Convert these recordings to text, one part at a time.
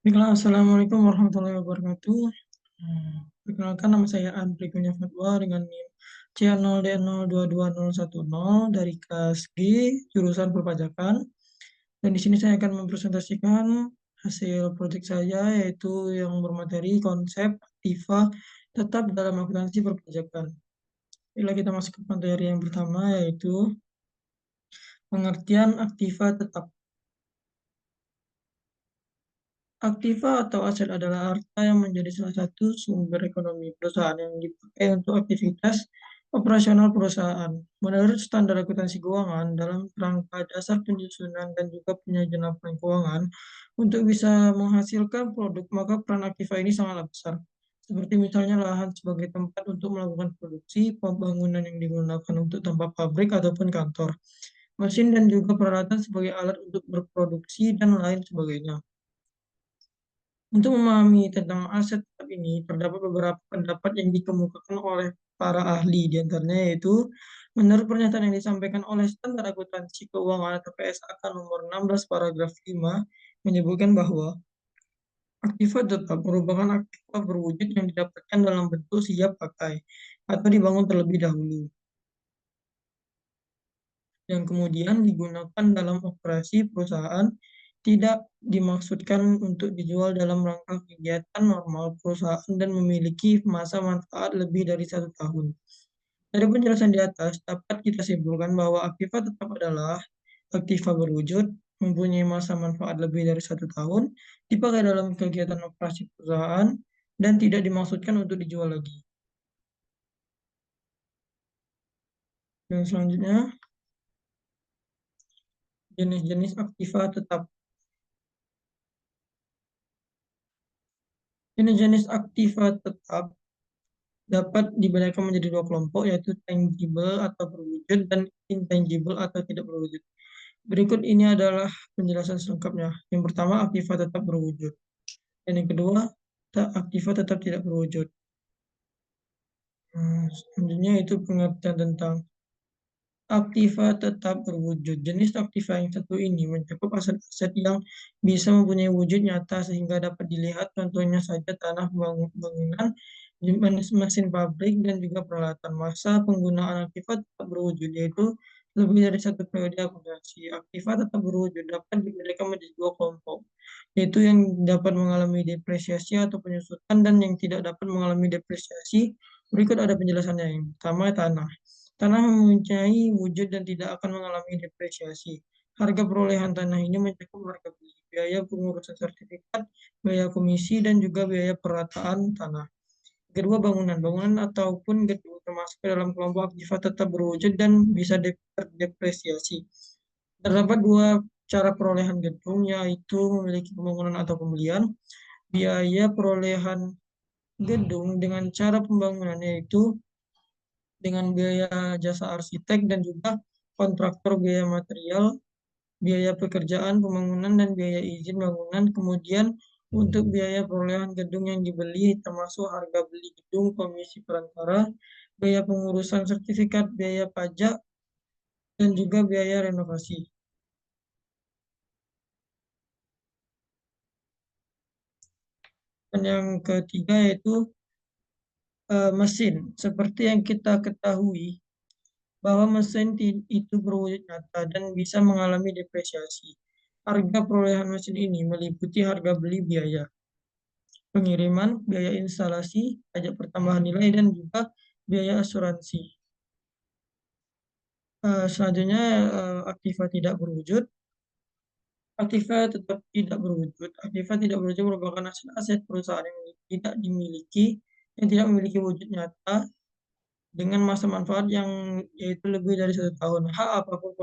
Baiklah, Assalamualaikum warahmatullahi wabarakatuh. Perkenalkan nama saya Andri Kurnia Fatwa dengan NIM C0D022010 dari kelas G, jurusan perpajakan. Dan di sini saya akan mempresentasikan hasil proyek saya, yaitu yang bermateri konsep aktiva tetap dalam akuntansi perpajakan. Bila kita masuk ke materi yang pertama, yaitu pengertian aktiva tetap. Aktiva atau aset adalah harta yang menjadi salah satu sumber ekonomi perusahaan yang dipakai untuk aktivitas operasional perusahaan. Menurut standar akuntansi keuangan, dalam kerangka dasar penyusunan dan juga penyajian laporan keuangan, untuk bisa menghasilkan produk, maka peran aktiva ini sangatlah besar. Seperti misalnya lahan sebagai tempat untuk melakukan produksi, pembangunan yang digunakan untuk tempat pabrik ataupun kantor, mesin dan juga peralatan sebagai alat untuk berproduksi, dan lain sebagainya. Untuk memahami tentang aset tetap ini, terdapat beberapa pendapat yang dikemukakan oleh para ahli, di antaranya yaitu menurut pernyataan yang disampaikan oleh Standar Akuntansi Keuangan atau PSAK nomor 16 paragraf 5 menyebutkan bahwa aktiva tetap merupakan aktiva berwujud yang didapatkan dalam bentuk siap pakai atau dibangun terlebih dahulu, yang kemudian digunakan dalam operasi perusahaan, tidak dimaksudkan untuk dijual dalam rangka kegiatan normal perusahaan dan memiliki masa manfaat lebih dari 1 tahun. Dari penjelasan di atas, dapat kita simpulkan bahwa aktiva tetap adalah aktiva berwujud, mempunyai masa manfaat lebih dari 1 tahun, dipakai dalam kegiatan operasi perusahaan, dan tidak dimaksudkan untuk dijual lagi. Dan selanjutnya, jenis-jenis aktiva tetap. Jenis-jenis aktiva tetap dapat dibedakan menjadi dua kelompok, yaitu tangible atau berwujud dan intangible atau tidak berwujud. Berikut ini adalah penjelasan selengkapnya. Yang pertama, aktiva tetap berwujud. Dan yang kedua, aktiva tetap tidak berwujud. Selanjutnya itu pengertian tentang aktiva tetap berwujud. Jenis aktiva yang satu ini mencakup aset-aset yang bisa mempunyai wujud nyata sehingga dapat dilihat, contohnya saja tanah, bangunan, mesin pabrik, dan juga peralatan. Masa penggunaan aktiva tetap berwujud, yaitu lebih dari satu periode akumulasi. Aktiva tetap berwujud dapat dibedakan menjadi dua kelompok, yaitu yang dapat mengalami depresiasi atau penyusutan dan yang tidak dapat mengalami depresiasi. Berikut ada penjelasannya. Yang pertama, tanah. Tanah mempunyai wujud dan tidak akan mengalami depresiasi. Harga perolehan tanah ini mencakup harga beli, biaya pengurusan sertifikat, biaya komisi, dan juga biaya perataan tanah. Kedua, bangunan. Bangunan ataupun gedung termasuk dalam kelompok aktiva tetap berwujud dan bisa terdepresiasi. Terdapat dua cara perolehan gedung, yaitu memiliki pembangunan atau pembelian. Biaya perolehan gedung dengan cara pembangunan, yaitu dengan biaya jasa arsitek dan juga kontraktor, biaya material, biaya pekerjaan pembangunan, dan biaya izin bangunan. Kemudian untuk biaya perolehan gedung yang dibeli termasuk harga beli gedung, komisi perantara, biaya pengurusan sertifikat, biaya pajak, dan juga biaya renovasi. Dan yang ketiga yaitu mesin. Seperti yang kita ketahui bahwa mesin itu berwujud nyata dan bisa mengalami depresiasi. Harga perolehan mesin ini meliputi harga beli, biaya pengiriman, biaya instalasi, pajak pertambahan nilai, dan juga biaya asuransi. Selanjutnya, aktiva tidak berwujud. Aktiva tetap tidak berwujud. Aktiva tidak berwujud merupakan aset-aset perusahaan yang tidak dimiliki, yang tidak memiliki wujud nyata dengan masa manfaat yang yaitu lebih dari 1 tahun. Hak ataupun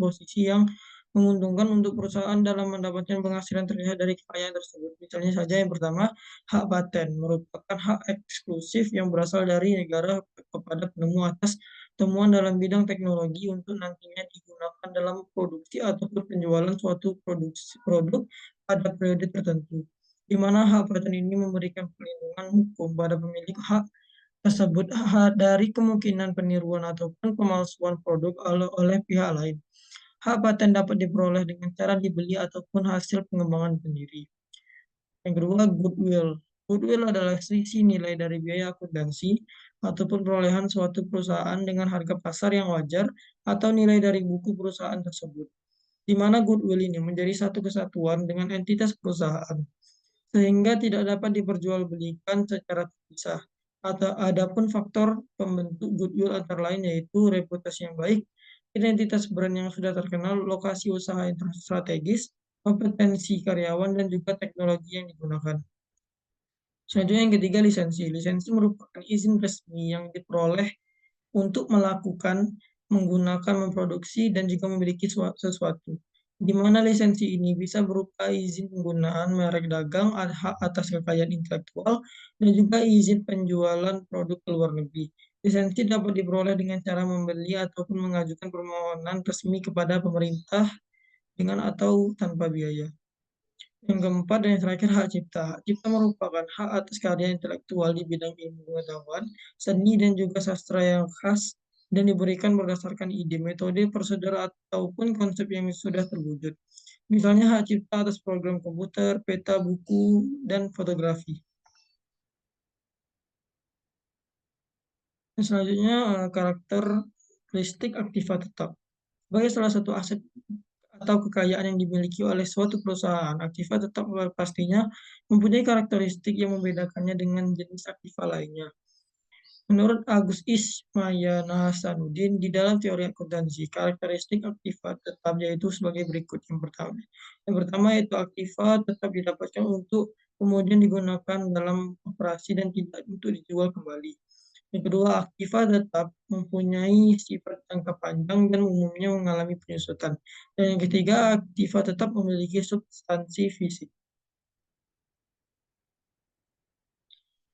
posisi yang menguntungkan untuk perusahaan dalam mendapatkan penghasilan terlihat dari kekayaan tersebut. Misalnya saja yang pertama, hak paten merupakan hak eksklusif yang berasal dari negara kepada penemu atas temuan dalam bidang teknologi untuk nantinya digunakan dalam produksi ataupun penjualan suatu produk pada periode tertentu, di mana hak paten ini memberikan perlindungan hukum pada pemilik hak tersebut dari kemungkinan peniruan ataupun pemalsuan produk oleh pihak lain. Hak paten dapat diperoleh dengan cara dibeli ataupun hasil pengembangan sendiri. Yang kedua, goodwill. Goodwill adalah selisih nilai dari biaya akuntansi ataupun perolehan suatu perusahaan dengan harga pasar yang wajar atau nilai dari buku perusahaan tersebut, di mana goodwill ini menjadi satu kesatuan dengan entitas perusahaan, sehingga tidak dapat diperjualbelikan secara terpisah. Atau adapun faktor pembentuk goodwill antara lain yaitu reputasi yang baik, identitas brand yang sudah terkenal, lokasi usaha yang strategis, kompetensi karyawan, dan juga teknologi yang digunakan. Selanjutnya yang ketiga, lisensi. Lisensi merupakan izin resmi yang diperoleh untuk melakukan, menggunakan, memproduksi, dan juga memiliki sesuatu. Di mana lisensi ini bisa berupa izin penggunaan merek dagang, hak atas kekayaan intelektual, dan juga izin penjualan produk ke luar negeri. Lisensi dapat diperoleh dengan cara membeli ataupun mengajukan permohonan resmi kepada pemerintah dengan atau tanpa biaya. Yang keempat dan yang terakhir, hak cipta. Hak cipta merupakan hak atas karya intelektual di bidang ilmu pengetahuan, seni, dan juga sastra yang khas dan diberikan berdasarkan ide, metode, prosedur, ataupun konsep yang sudah terwujud. Misalnya hak cipta atas program komputer, peta, buku, dan fotografi. Dan selanjutnya, karakteristik aktiva tetap. Sebagai salah satu aset atau kekayaan yang dimiliki oleh suatu perusahaan, aktiva tetap pastinya mempunyai karakteristik yang membedakannya dengan jenis aktiva lainnya. Menurut Agus Ismayana Hasanuddin, di dalam teori akuntansi, karakteristik aktiva tetap yaitu sebagai berikut. Yang pertama yaitu aktiva tetap didapatkan untuk kemudian digunakan dalam operasi dan tidak untuk dijual kembali. Yang kedua, aktiva tetap mempunyai sifat jangka panjang dan umumnya mengalami penyusutan. Dan yang ketiga, aktiva tetap memiliki substansi fisik.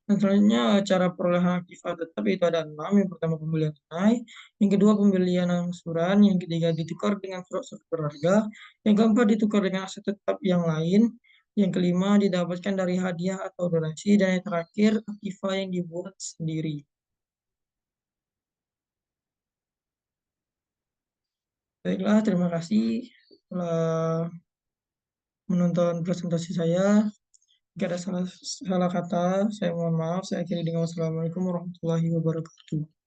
Dan selanjutnya cara perolehan aktiva tetap itu ada 6. Yang pertama pembelian tunai, yang kedua pembelian angsuran, yang ketiga ditukar dengan surat-surat berharga, yang keempat ditukar dengan aset tetap yang lain, yang kelima didapatkan dari hadiah atau donasi, dan yang terakhir aktiva yang dibuat sendiri. Baiklah, terima kasih telah menonton presentasi saya. Jika ada salah kata, saya mohon maaf. Saya akhiri dengan wassalamualaikum warahmatullahi wabarakatuh.